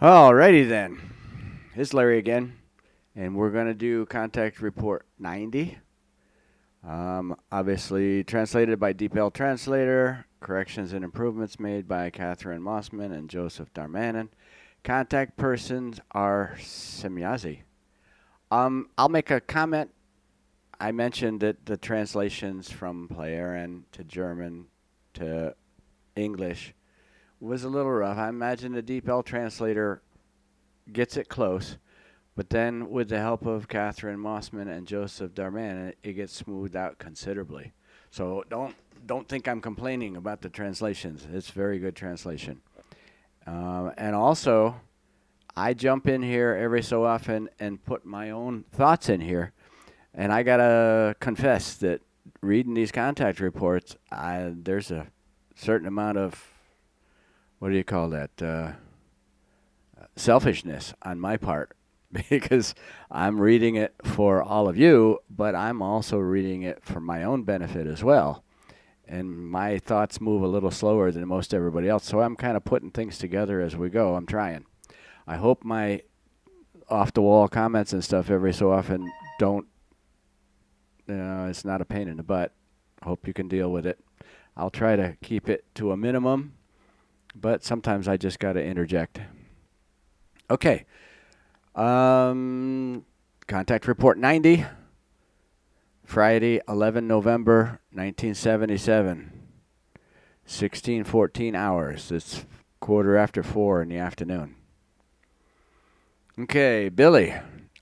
Alrighty then. It's Larry again, and we're going to do Contact Report 90. Obviously, translated by DeepL Translator, corrections and improvements made by Catherine Mossman and Joseph Darmanin. Contact persons are Semjase. I'll make a comment. I mentioned that the translations from Play-Aran to German to English was a little rough. I imagine the DeepL Translator gets it close, but then with the help of Catherine Mossman and Joseph Darman, it gets smoothed out considerably. So don't think I'm complaining about the translations. It's very good translation. And also, I jump in here every so often and put my own thoughts in here. And I gotta confess that reading these contact reports, there's a certain amount of, what do you call that? Selfishness on my part because I'm reading it for all of you, but I'm also reading it for my own benefit as well. And my thoughts move a little slower than most everybody else, so I'm kind of putting things together as we go. I'm trying. I hope my off-the-wall comments and stuff every so often don't, it's not a pain in the butt. Hope you can deal with it. I'll try to keep it to a minimum, but sometimes I just got to interject. Okay. Contact Report 90, Friday, 11 November, 1977, 16:14 hours. It's 4:15 in the afternoon. Okay, Billy,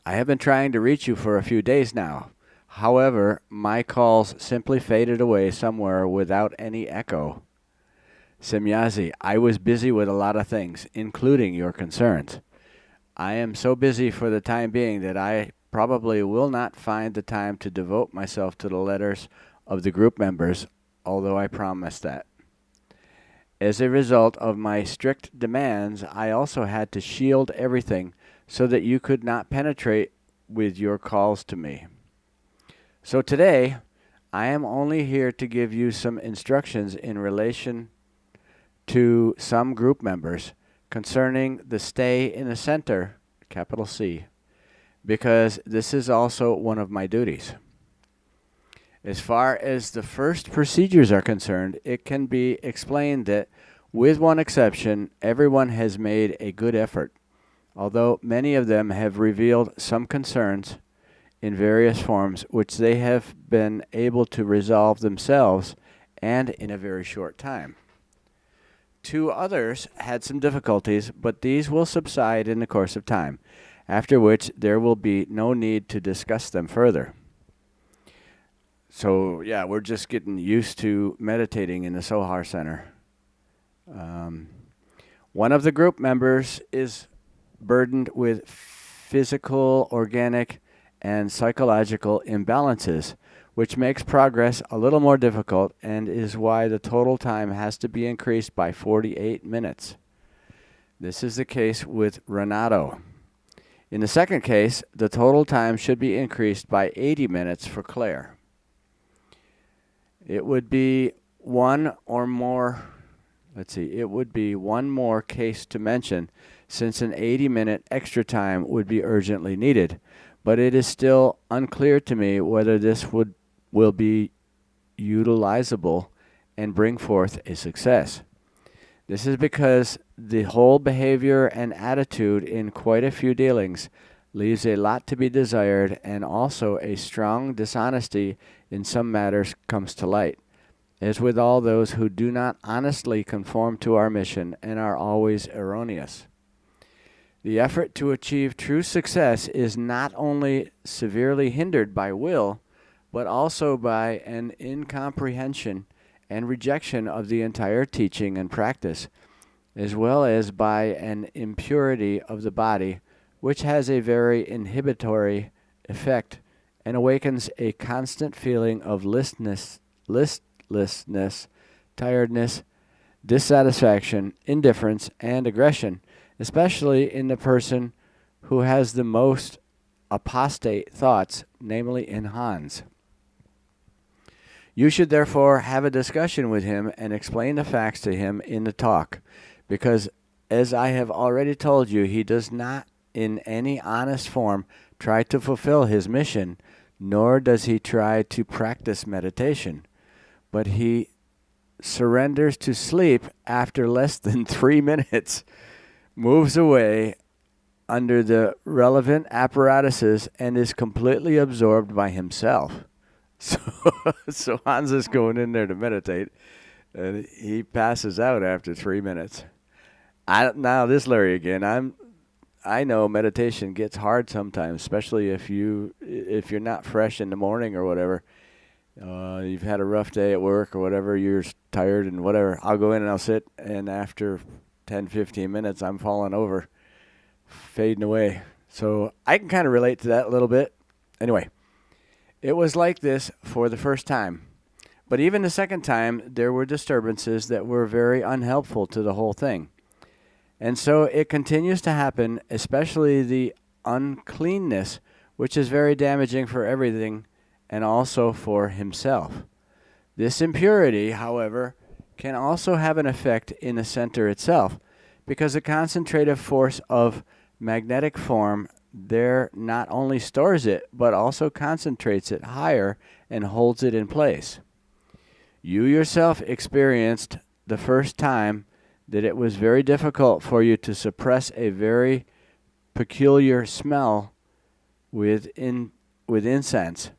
I have been trying to reach you for a few days now. However, my calls simply faded away somewhere without any echo. Semjase, I was busy with a lot of things, including your concerns. I am so busy for the time being that I probably will not find the time to devote myself to the letters of the group members, although I promise that. As a result of my strict demands, I also had to shield everything so that you could not penetrate with your calls to me. So today, I am only here to give you some instructions in relation to some group members concerning the stay in the center, capital C, because this is also one of my duties. As far as the first procedures are concerned, it can be explained that, with one exception, everyone has made a good effort, although many of them have revealed some concerns in various forms which they have been able to resolve themselves and in a very short time. Two others had some difficulties, but these will subside in the course of time, after which there will be no need to discuss them further. So, yeah, we're just getting used to meditating in the Sohar Center. One of the group members is burdened with physical, organic, and psychological imbalances, which makes progress a little more difficult and is why the total time has to be increased by 48 minutes. This is the case with Renato. In the second case, the total time should be increased by 80 minutes for Claire. It would be one more case to mention, since an 80-minute extra time would be urgently needed, but it is still unclear to me whether this will be utilizable and bring forth a success. This is because the whole behavior and attitude in quite a few dealings leaves a lot to be desired, and also a strong dishonesty in some matters comes to light, as with all those who do not honestly conform to our mission and are always erroneous. The effort to achieve true success is not only severely hindered by will, but also by an incomprehension and rejection of the entire teaching and practice, as well as by an impurity of the body, which has a very inhibitory effect and awakens a constant feeling of listlessness, tiredness, dissatisfaction, indifference, and aggression, especially in the person who has the most apostate thoughts, namely in Hans. You should therefore have a discussion with him and explain the facts to him in the talk, because as I have already told you, he does not, in any honest form, try to fulfill his mission, nor does he try to practice meditation, but he surrenders to sleep after less than 3 minutes, moves away under the relevant apparatuses, and is completely absorbed by himself. So, so Hans is going in there to meditate, and he passes out after 3 minutes. Now this Larry again. I know meditation gets hard sometimes, especially if you're not fresh in the morning or whatever. You've had a rough day at work or whatever. You're tired and whatever. I'll go in and I'll sit, and after 10, 15 minutes, I'm falling over, fading away. So I can kind of relate to that a little bit. Anyway, it was like this for the first time. But even the second time, there were disturbances that were very unhelpful to the whole thing. And so it continues to happen, especially the uncleanness, which is very damaging for everything and also for himself. This impurity, however, can also have an effect in the center itself, because the concentrative force of magnetic form there not only stores it, but also concentrates it higher and holds it in place. You yourself experienced the first time that it was very difficult for you to suppress a very peculiar smell with incense,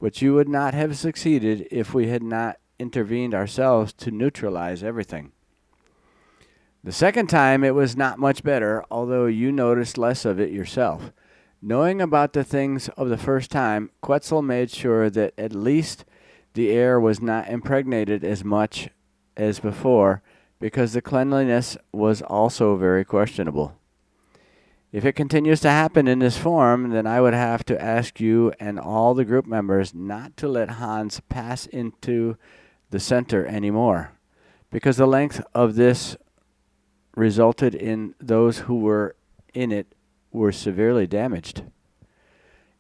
but you would not have succeeded if we had not intervened ourselves to neutralize everything. The second time it was not much better, although you noticed less of it yourself. Knowing about the things of the first time, Quetzal made sure that at least the air was not impregnated as much as before, because the cleanliness was also very questionable. If it continues to happen in this form, then I would have to ask you and all the group members not to let Hans pass into the center anymore, because the length of this resulted in those who were in it were severely damaged.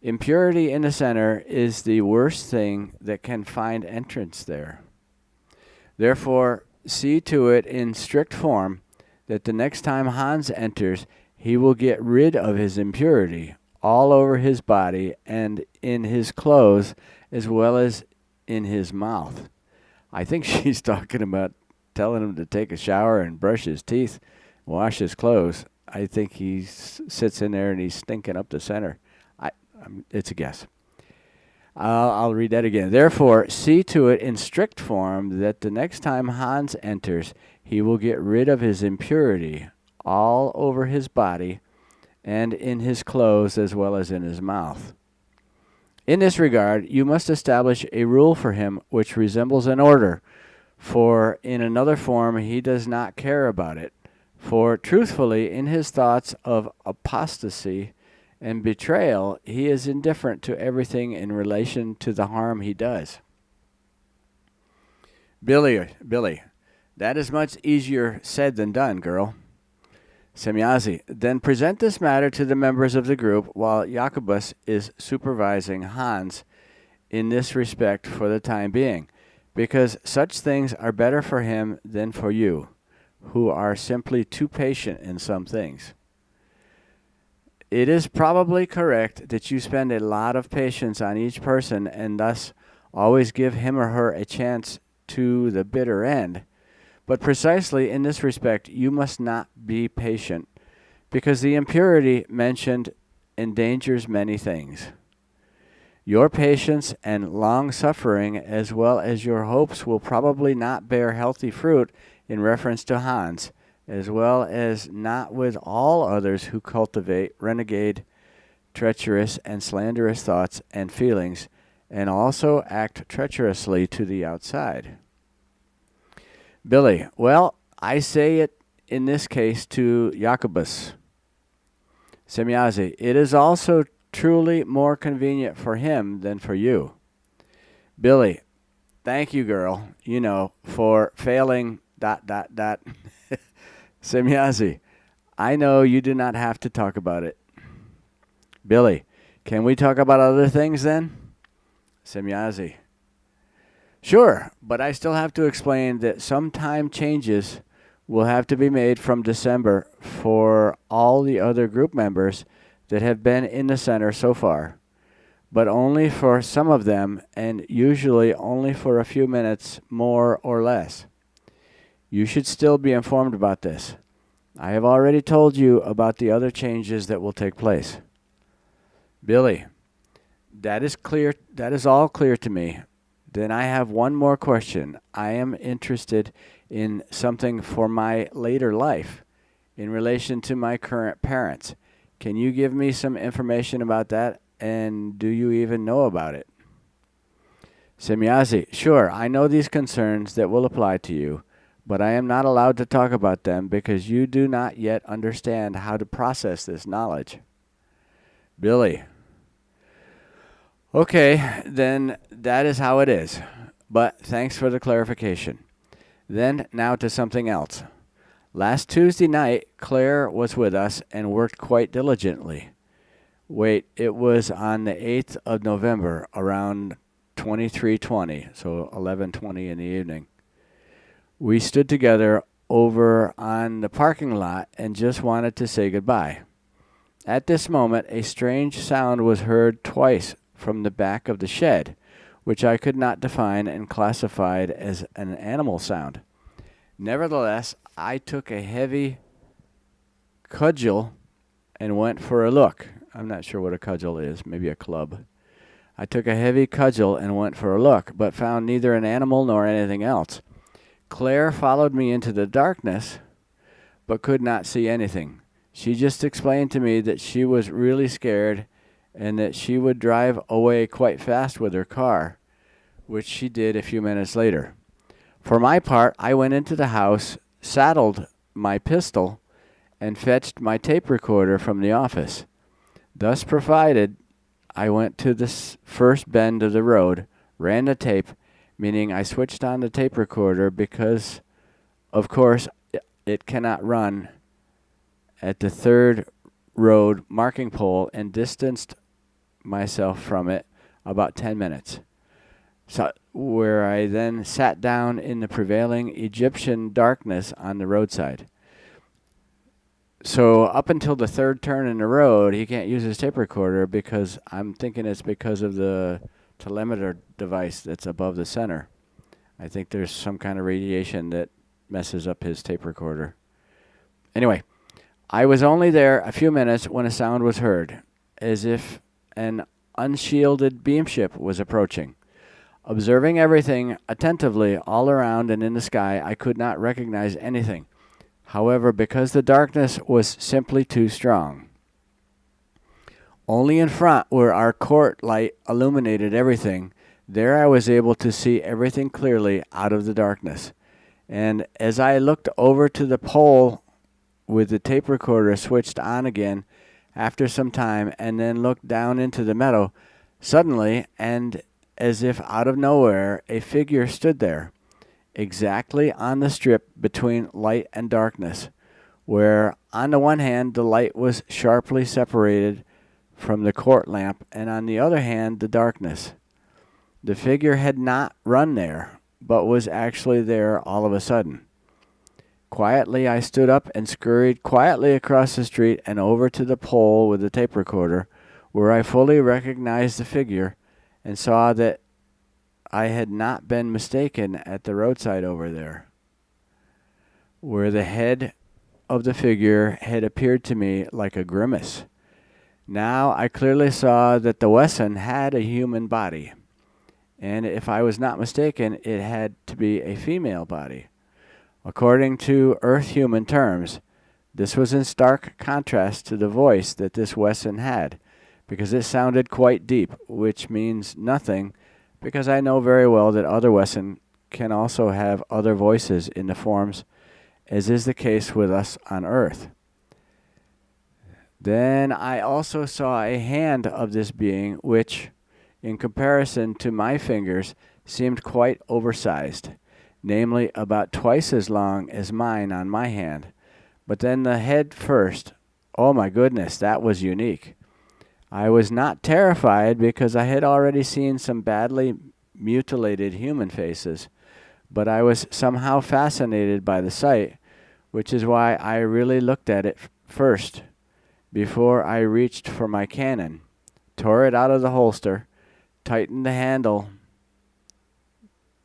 Impurity in the center is the worst thing that can find entrance there. Therefore, see to it in strict form that the next time Hans enters, he will get rid of his impurity all over his body and in his clothes as well as in his mouth. I think she's talking about telling him to take a shower and brush his teeth, wash his clothes. I think he sits in there and he's stinking up the center. It's a guess. I'll read that again. Therefore, see to it in strict form that the next time Hans enters, he will get rid of his impurity all over his body and in his clothes as well as in his mouth. In this regard, you must establish a rule for him which resembles an order, for in another form he does not care about it. For truthfully, in his thoughts of apostasy and betrayal, he is indifferent to everything in relation to the harm he does. Billy, that is much easier said than done, girl. Semjase, then present this matter to the members of the group while Jacobus is supervising Hans in this respect for the time being, because such things are better for him than for you, who are simply too patient in some things. It is probably correct that you spend a lot of patience on each person and thus always give him or her a chance to the bitter end. But precisely in this respect, you must not be patient, because the impurity mentioned endangers many things. Your patience and long suffering, as well as your hopes, will probably not bear healthy fruit in reference to Hans, as well as not with all others who cultivate renegade, treacherous, and slanderous thoughts and feelings, and also act treacherously to the outside. Billy, well, I say it in this case to Jacobus. Semjase, it is also truly more convenient for him than for you. Billy, thank you, girl, for failing ... Semjase, I know you do not have to talk about it. Billy, can we talk about other things then? Semjase, sure, but I still have to explain that some time changes will have to be made from December for all the other group members that have been in the center so far, but only for some of them and usually only for a few minutes more or less. You should still be informed about this. I have already told you about the other changes that will take place. Billy, that is clear. That is all clear to me. Then I have one more question. I am interested in something for my later life in relation to my current parents. Can you give me some information about that? And do you even know about it? Semjase, sure, I know these concerns that will apply to you, but I am not allowed to talk about them because you do not yet understand how to process this knowledge. Billy, okay, then that is how it is. But thanks for the clarification. Then now to something else. Last Tuesday night, Claire was with us and worked quite diligently. Wait, it was on the 8th of November around 23:20, so 11:20 in the evening. We stood together over on the parking lot and just wanted to say goodbye. At this moment, a strange sound was heard twice from the back of the shed, which I could not define and classified as an animal sound. Nevertheless, I took a heavy cudgel and went for a look. I'm not sure what a cudgel is, maybe a club. I took a heavy cudgel and went for a look, but found neither an animal nor anything else. Claire followed me into the darkness, but could not see anything. She just explained to me that she was really scared and that she would drive away quite fast with her car, which she did a few minutes later. For my part, I went into the house, saddled my pistol, and fetched my tape recorder from the office. Thus provided, I went to the first bend of the road, ran the tape, meaning I switched on the tape recorder because, of course, it cannot run at the third road marking pole, and distanced myself from it about 10 minutes. So, where I then sat down in the prevailing Egyptian darkness on the roadside. So up until the third turn in the road, he can't use his tape recorder because I'm thinking it's because of the telemeter device that's above the center. I think there's some kind of radiation that messes up his tape recorder. Anyway, I was only there a few minutes when a sound was heard, as if an unshielded beamship was approaching. Observing everything attentively all around and in the sky, I could not recognize anything. However, because the darkness was simply too strong. Only in front, where our court light illuminated everything, there I was able to see everything clearly out of the darkness. And as I looked over to the pole with the tape recorder switched on again after some time and then looked down into the meadow, suddenly, and as if out of nowhere, a figure stood there, exactly on the strip between light and darkness, where on the one hand the light was sharply separated from the court lamp, and on the other hand the darkness. The figure had not run there, but was actually there all of a sudden. Quietly I stood up and scurried quietly across the street and over to the pole with the tape recorder, where I fully recognized the figure and saw that I had not been mistaken at the roadside over there, where the head of the figure had appeared to me like a grimace. Now I clearly saw that the Wesson had a human body, and if I was not mistaken, it had to be a female body. According to Earth-human terms, this was in stark contrast to the voice that this Wesson had, because it sounded quite deep, which means nothing, because I know very well that other Wesson can also have other voices in the forms, as is the case with us on Earth. Then I also saw a hand of this being, which, in comparison to my fingers, seemed quite oversized, namely about twice as long as mine on my hand. But then the head first, oh my goodness, that was unique. I was not terrified because I had already seen some badly mutilated human faces, but I was somehow fascinated by the sight, which is why I really looked at it first before I reached for my cannon, tore it out of the holster, tightened the handle,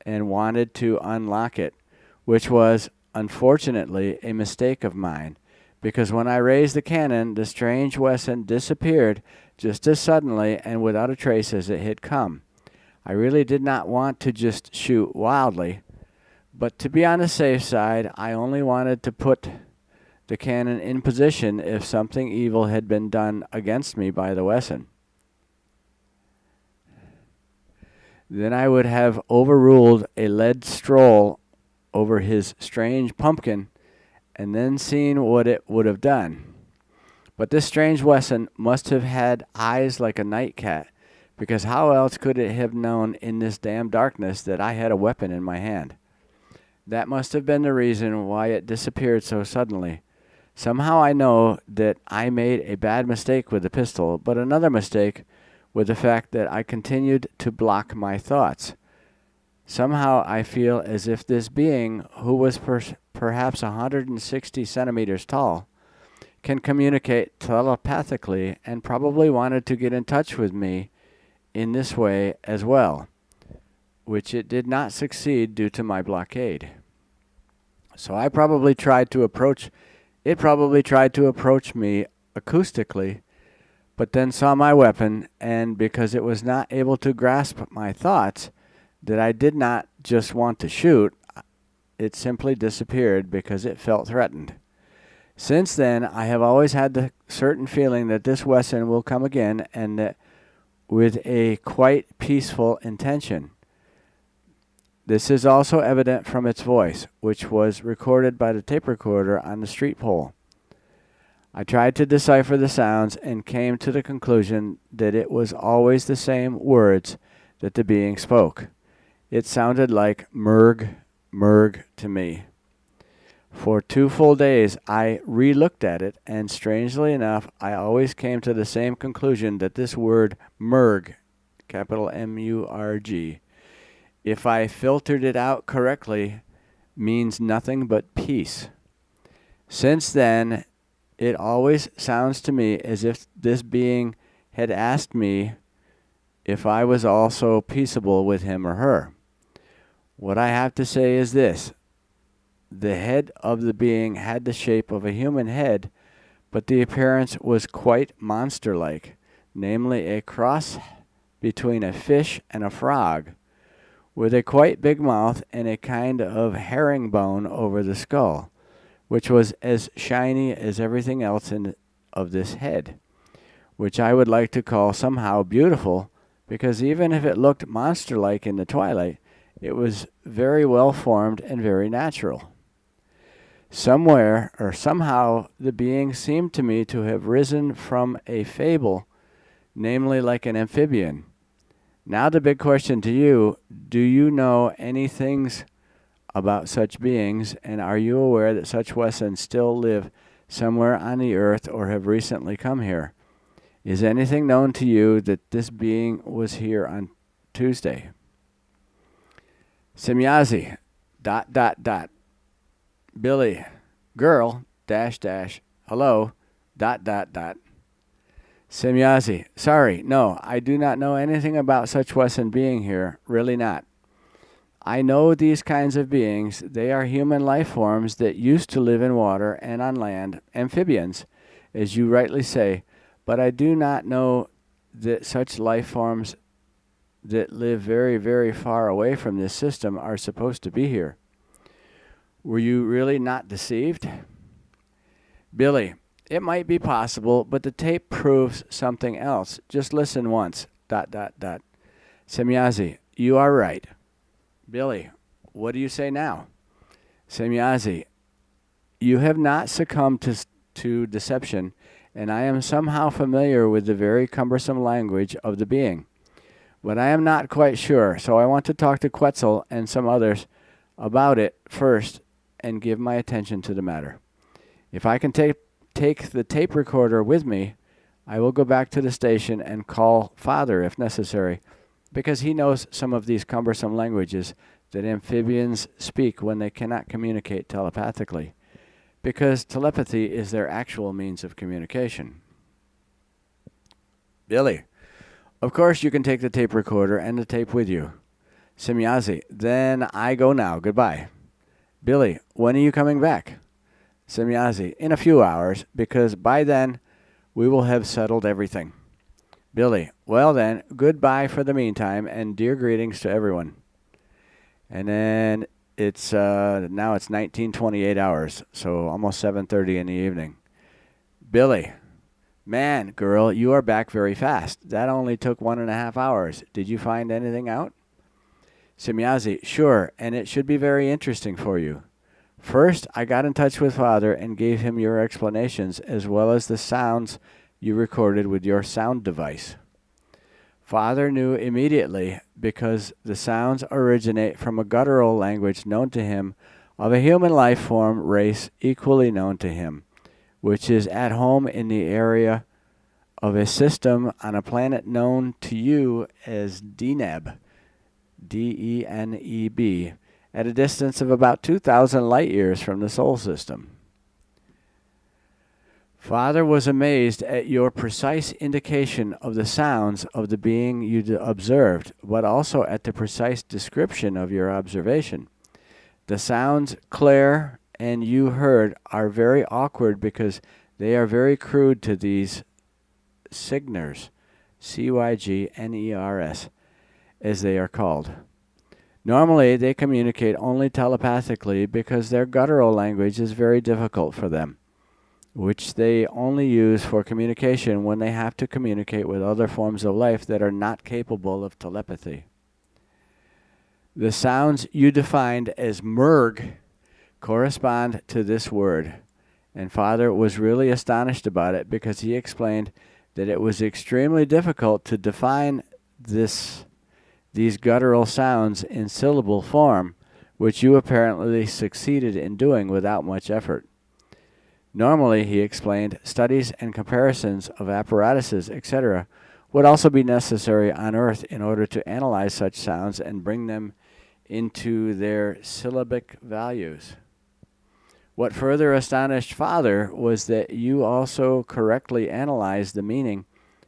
and wanted to unlock it, which was, unfortunately, a mistake of mine, because when I raised the cannon, the strange Wesson disappeared just as suddenly and without a trace as it had come. I really did not want to just shoot wildly, but to be on the safe side, I only wanted to put the cannon in position if something evil had been done against me by the Wesson. Then I would have overruled a lead stroll over his strange pumpkin and then seen what it would have done. But this strange Wesson must have had eyes like a night cat, because how else could it have known in this damn darkness that I had a weapon in my hand? That must have been the reason why it disappeared so suddenly. Somehow I know that I made a bad mistake with the pistol, but another mistake with the fact that I continued to block my thoughts. Somehow I feel as if this being, who was perhaps 160 centimeters tall, can communicate telepathically and probably wanted to get in touch with me in this way as well, which it did not succeed due to my blockade. So it probably tried to approach me acoustically, but then saw my weapon, and because it was not able to grasp my thoughts that I did not just want to shoot, it simply disappeared because it felt threatened. Since then, I have always had the certain feeling that this Wesson will come again, and that with a quite peaceful intention. This is also evident from its voice, which was recorded by the tape recorder on the street pole. I tried to decipher the sounds and came to the conclusion that it was always the same words that the being spoke. It sounded like "merg, merg" to me. For 2 full days I re-looked at it, and strangely enough, I always came to the same conclusion that this word "merg," capital M-U-R-G, if I filtered it out correctly, means nothing but peace. Since then, it always sounds to me as if this being had asked me if I was also peaceable with him or her. What I have to say is this. The head of the being had the shape of a human head, but the appearance was quite monster-like, namely a cross between a fish and a frog, with a quite big mouth and a kind of herringbone over the skull, which was as shiny as everything else of this head, which I would like to call somehow beautiful, because even if it looked monster-like in the twilight, it was very well formed and very natural. Somewhere or somehow the being seemed to me to have risen from a fable, namely like an amphibian. Now the big question to you, do you know any things about such beings, and are you aware that such Wessons still live somewhere on the earth or have recently come here? Is anything known to you that this being was here on Tuesday? Semjase, ... Billy, girl, ... hello, ... Semjase, sorry, no, I do not know anything about such Wesson being here, really not. I know these kinds of beings, they are human life forms that used to live in water and on land, amphibians, as you rightly say, but I do not know that such life forms that live very, very far away from this system are supposed to be here. Were you really not deceived? Billy, it might be possible, but the tape proves something else. Just listen once, ... Semjase, you are right. Billy, what do you say now? Semjase, you have not succumbed to deception, and I am somehow familiar with the very cumbersome language of the being. But I am not quite sure, so I want to talk to Quetzal and some others about it first and give my attention to the matter. If I can take the tape recorder with me, I will go back to the station and call Father if necessary, because he knows some of these cumbersome languages that amphibians speak when they cannot communicate telepathically. because telepathy is their actual means of communication. Billy, of course you can take the tape recorder and the tape with you. Semjase, then I go now. Goodbye. Billy, when are you coming back? Semjase, in a few hours, because by then we will have settled everything. Billy, well then, goodbye for the meantime, and dear greetings to everyone. And then it's now it's 19:28 hours, so almost 7:30 in the evening. Billy, man, girl, you are back very fast. That only took 1.5 hours. Did you find anything out? Semjase, sure, and it should be very interesting for you. First, I got in touch with Father and gave him your explanations as well as the sounds you recorded with your sound device. Father knew immediately because the sounds originate from a guttural language known to him of a human life form race equally known to him, which is at home in the area of a system on a planet known to you as Deneb, D-E-N-E-B, at a distance of about 2,000 light years from the Sol system. Father was amazed at your precise indication of the sounds of the being you observed, but also at the precise description of your observation. The sounds Claire and you heard are very awkward because they are very crude to these Cygners, C-Y-G-N-E-R-S, as they are called. Normally, they communicate only telepathically because their guttural language is very difficult for them, which they only use for communication when they have to communicate with other forms of life that are not capable of telepathy. The sounds you defined as merg correspond to this word, and Father was really astonished about it because he explained that it was extremely difficult to define these guttural sounds in syllable form, which you apparently succeeded in doing without much effort. Normally, he explained, studies and comparisons of apparatuses, etc., would also be necessary on Earth in order to analyze such sounds and bring them into their syllabic values. What further astonished Father was that you also correctly analyzed the meaning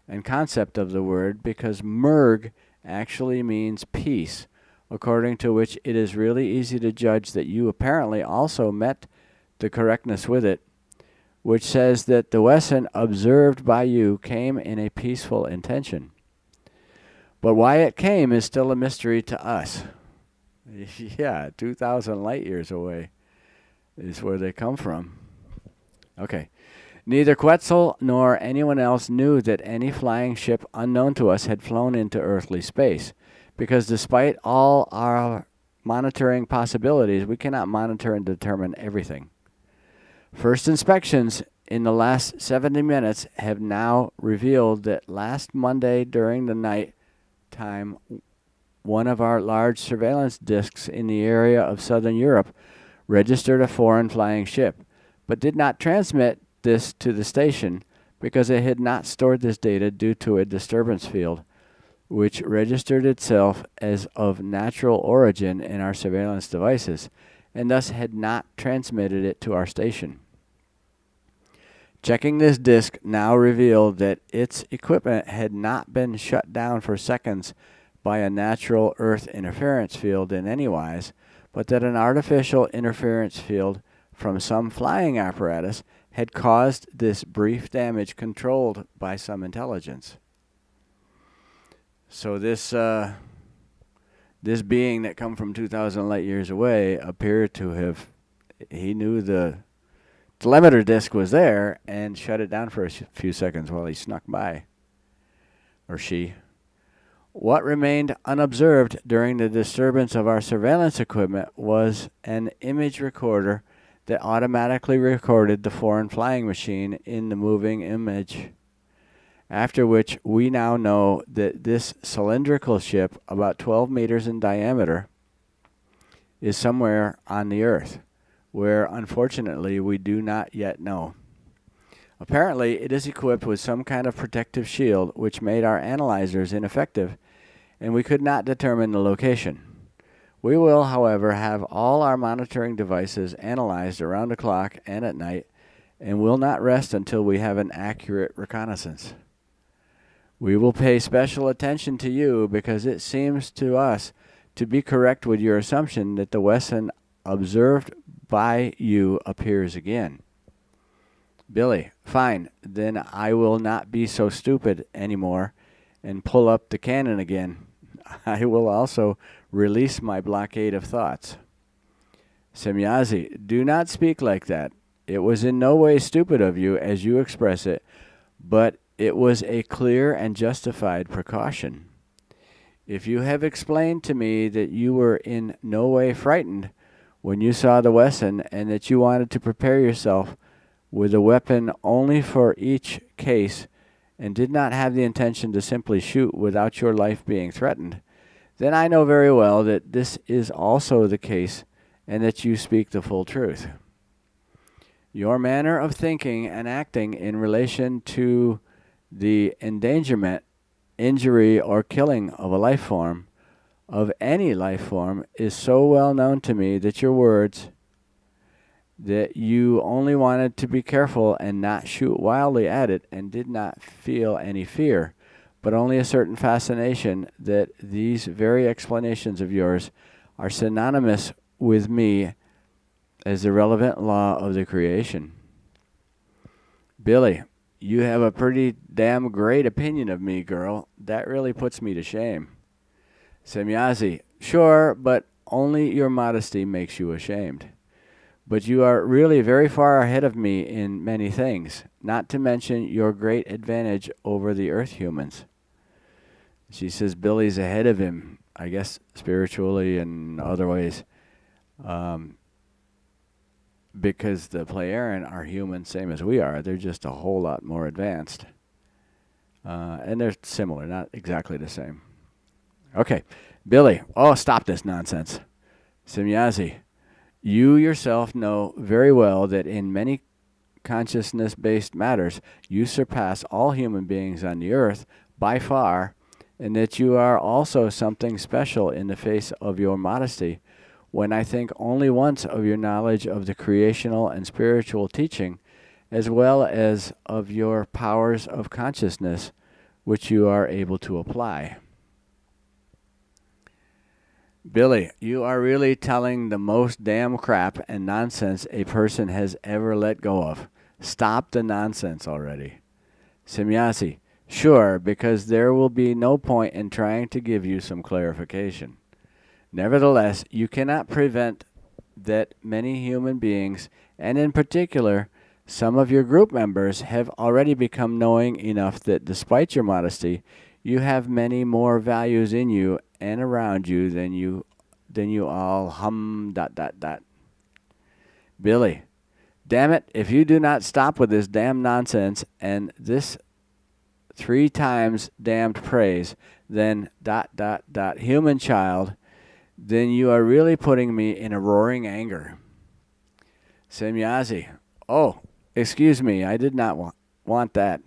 and concept of the word, because merg actually means peace, according to which it is really easy to judge that you apparently also met the correctness with it, which says that the lesson observed by you came in a peaceful intention. But why it came is still a mystery to us. Yeah, 2,000 light years away is where they come from. Okay. Neither Quetzal nor anyone else knew that any flying ship unknown to us had flown into earthly space, because despite all our monitoring possibilities, we cannot monitor and determine everything. First inspections in the last 70 minutes have now revealed that last Monday during the night time, one of our large surveillance discs in the area of southern Europe registered a foreign flying ship, but did not transmit this to the station because it had not stored this data due to a disturbance field, which registered itself as of natural origin in our surveillance devices, and thus had not transmitted it to our station. Checking this disk now revealed that its equipment had not been shut down for seconds by a natural Earth interference field in any wise, but that an artificial interference field from some flying apparatus had caused this brief damage controlled by some intelligence. So this being that come from 2,000 light years away appeared to have, he knew the telemeter disk was there and shut it down for a few seconds while he snuck by, or she. What remained unobserved during the disturbance of our surveillance equipment was an image recorder that automatically recorded the foreign flying machine in the moving image, after which we now know that this cylindrical ship, about 12 meters in diameter, is somewhere on the Earth, where unfortunately we do not yet know. Apparently, it is equipped with some kind of protective shield which made our analyzers ineffective, and we could not determine the location. We will, however, have all our monitoring devices analyzed around the clock and at night, and will not rest until we have an accurate reconnaissance. We will pay special attention to you because it seems to us to be correct with your assumption that the Wesson observed by you appears again. Billy, fine, then I will not be so stupid anymore and pull up the cannon again. I will also release my blockade of thoughts. Semjase, do not speak like that. It was in no way stupid of you, as you express it, but it was a clear and justified precaution. If you have explained to me that you were in no way frightened when you saw the Wesson and that you wanted to prepare yourself with a weapon only for each case and did not have the intention to simply shoot without your life being threatened, then I know very well that this is also the case and that you speak the full truth. Your manner of thinking and acting in relation to the endangerment, injury, or killing of a life form, of any life form, is so well known to me that your words, that you only wanted to be careful and not shoot wildly at it and did not feel any fear, but only a certain fascination, that these very explanations of yours are synonymous with me as the relevant law of the creation. Billy, you have a pretty damn great opinion of me, girl. That really puts me to shame. Semjase, sure, but only your modesty makes you ashamed. But you are really very far ahead of me in many things, not to mention your great advantage over the Earth humans. She says Billy's ahead of him, I guess spiritually and other ways, because the Plejaren are human, same as we are. They're just a whole lot more advanced. And they're similar, not exactly the same. Okay, Billy, stop this nonsense. Semjase, you yourself know very well that in many consciousness-based matters, you surpass all human beings on the earth by far, and that you are also something special in the face of your modesty, when I think only once of your knowledge of the creational and spiritual teaching, as well as of your powers of consciousness, which you are able to apply. Billy, you are really telling the most damn crap and nonsense a person has ever let go of. Stop the nonsense already. Semjase, sure, because there will be no point in trying to give you some clarification. Nevertheless, you cannot prevent that many human beings, and in particular, some of your group members, have already become knowing enough that despite your modesty, you have many more values in you and around you than you all Billy, damn it, if you do not stop with this damn nonsense and this 3 times damned praise, then human child, then you are really putting me in a roaring anger. Semjase, excuse me, I did not want that.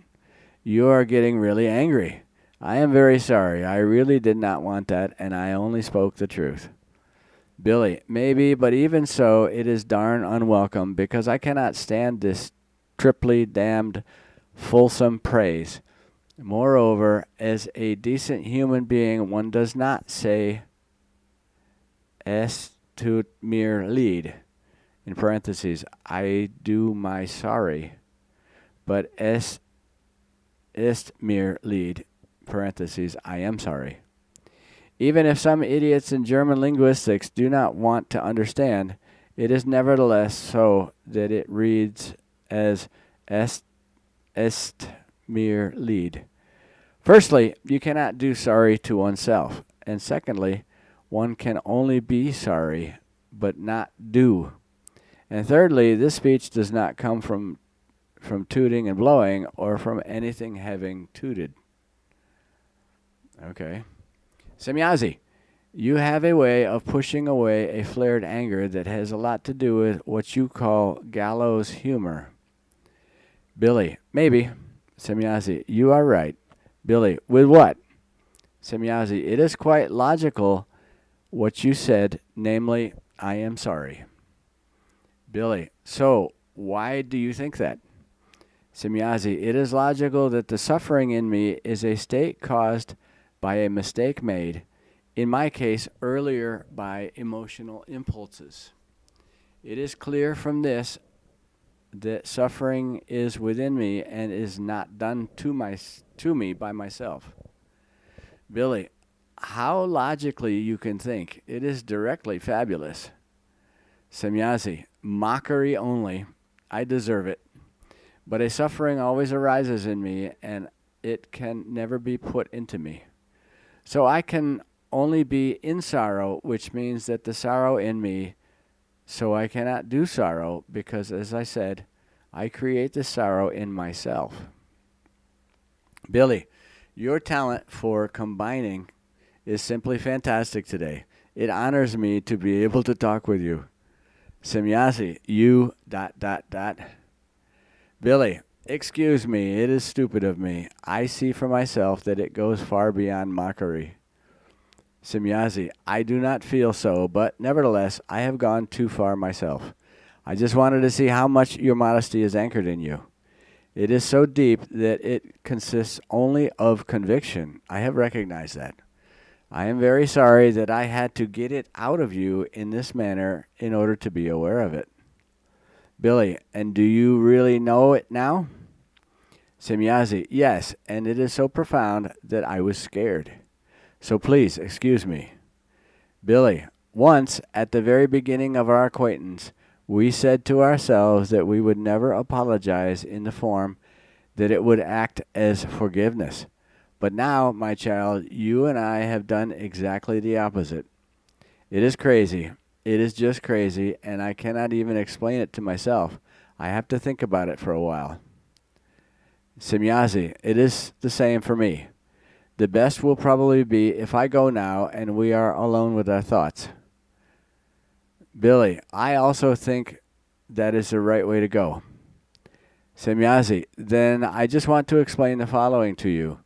You are getting really angry. I am very sorry. I really did not want that, and I only spoke the truth. Billy, maybe, but even so, it is darn unwelcome, because I cannot stand this triply damned fulsome praise. Moreover, as a decent human being, one does not say est tout mir leid, in parentheses, I do my sorry, but est mir leid, parentheses, I am sorry. Even if some idiots in German linguistics do not want to understand, it is nevertheless so that it reads as est mir leid. Firstly, you cannot do sorry to oneself, and secondly, one can only be sorry, but not do. And thirdly, this speech does not come from tooting and blowing, or from anything having tooted. Okay. Semjase, you have a way of pushing away a flared anger that has a lot to do with what you call gallows humor. Billy, maybe. Semjase, you are right. Billy, with what? Semjase, it is quite logical what you said, namely, I am sorry. Billy, so why do you think that? Semjase, it is logical that the suffering in me is a state caused by a mistake made, in my case, earlier by emotional impulses. It is clear from this that suffering is within me and is not done to me by myself. Billy, how logically you can think. It is directly fabulous. Semjase, mockery only. I deserve it. But a suffering always arises in me, and it can never be put into me. So I can only be in sorrow, which means that the sorrow in me, so I cannot do sorrow, because, as I said, I create the sorrow in myself. Billy, your talent for combining is simply fantastic today. It honors me to be able to talk with you. Semjase, you ... Billy, excuse me, it is stupid of me. I see for myself that it goes far beyond mockery. Semjase, I do not feel so, but nevertheless, I have gone too far myself. I just wanted to see how much your modesty is anchored in you. It is so deep that it consists only of conviction. I have recognized that. I am very sorry that I had to get it out of you in this manner in order to be aware of it. Billy, and do you really know it now? Semjase, yes, and it is so profound that I was scared. So please, excuse me. Billy, once, at the very beginning of our acquaintance, we said to ourselves that we would never apologize in the form that it would act as forgiveness. But now, my child, you and I have done exactly the opposite. It is crazy. It is just crazy, and I cannot even explain it to myself. I have to think about it for a while. Semjase, it is the same for me. The best will probably be if I go now and we are alone with our thoughts. Billy, I also think that is the right way to go. Semjase, then I just want to explain the following to you.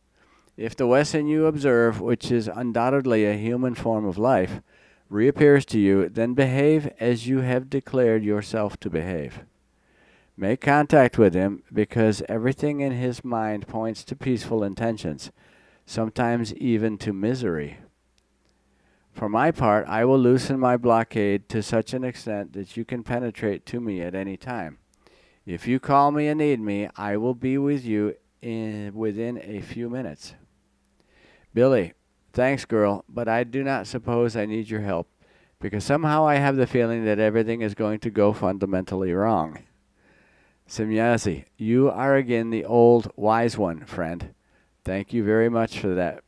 If the Wesson you observe, which is undoubtedly a human form of life, reappears to you, then behave as you have declared yourself to behave. Make contact with him, because everything in his mind points to peaceful intentions, sometimes even to misery. For my part, I will loosen my blockade to such an extent that you can penetrate to me at any time. If you call me and need me, I will be with you within a few minutes. Billy, thanks, girl, but I do not suppose I need your help, because somehow I have the feeling that everything is going to go fundamentally wrong. Semjase, you are again the old wise one, friend. Thank you very much for that.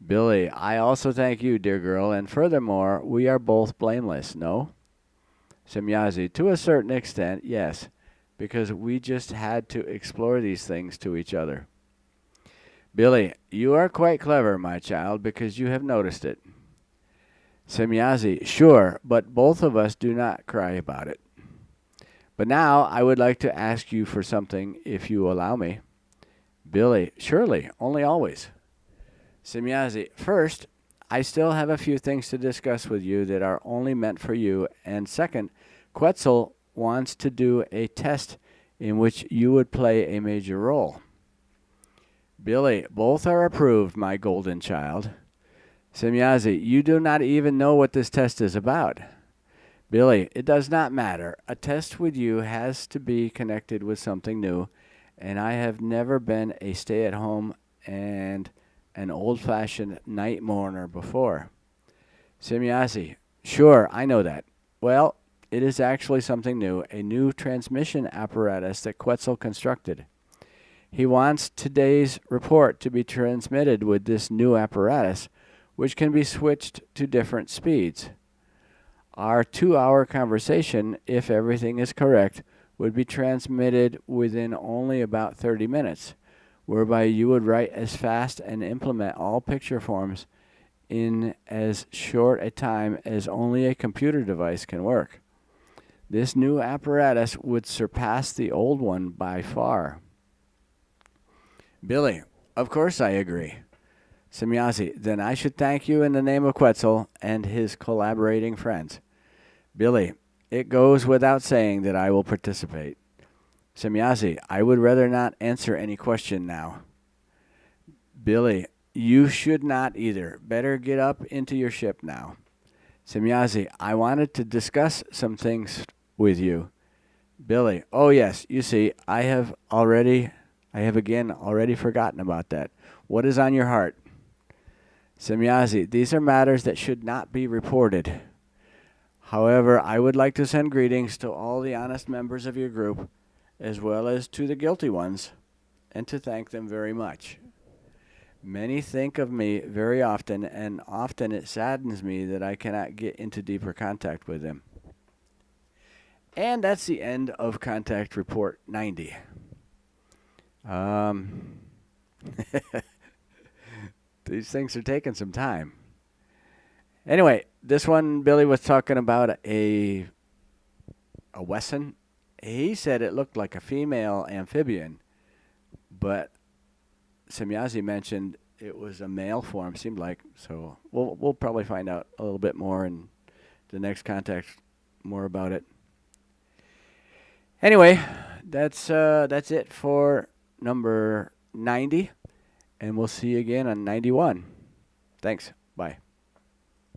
Billy, I also thank you, dear girl, and furthermore, we are both blameless, no? Semjase, to a certain extent, yes, because we just had to explore these things to each other. Billy, you are quite clever, my child, because you have noticed it. Semjase, sure, but both of us do not cry about it. But now I would like to ask you for something, if you allow me. Billy, surely, only always. Semjase, first, I still have a few things to discuss with you that are only meant for you, and second, Quetzal wants to do a test in which you would play a major role. Billy, both are approved, my golden child. Semjase, you do not even know what this test is about. Billy, it does not matter. A test with you has to be connected with something new, and I have never been a stay-at-home and an old-fashioned night mourner before. Semjase, sure, I know that. Well, it is actually something new, a new transmission apparatus that Quetzal constructed. He wants today's report to be transmitted with this new apparatus, which can be switched to different speeds. Our 2-hour conversation, if everything is correct, would be transmitted within only about 30 minutes, whereby you would write as fast and implement all picture forms in as short a time as only a computer device can work. This new apparatus would surpass the old one by far. Billy, of course I agree. Semjase, then I should thank you in the name of Quetzal and his collaborating friends. Billy, it goes without saying that I will participate. Semjase, I would rather not answer any question now. Billy, you should not either. Better get up into your ship now. Semjase, I wanted to discuss some things with you. Billy, oh yes, you see, I have again already forgotten about that. What is on your heart? Semjase, these are matters that should not be reported. However, I would like to send greetings to all the honest members of your group, as well as to the guilty ones, and to thank them very much. Many think of me very often, and often it saddens me that I cannot get into deeper contact with them. And that's the end of Contact Report 90. Um, these things are taking some time. Anyway, this one Billy was talking about a Wesson. He said it looked like a female amphibian, but Semjase mentioned it was a male form. Seemed like so. We'll probably find out a little bit more in the next contact, more about it. Anyway, that's it for number 90, and we'll see you again on 91. Thanks. Bye.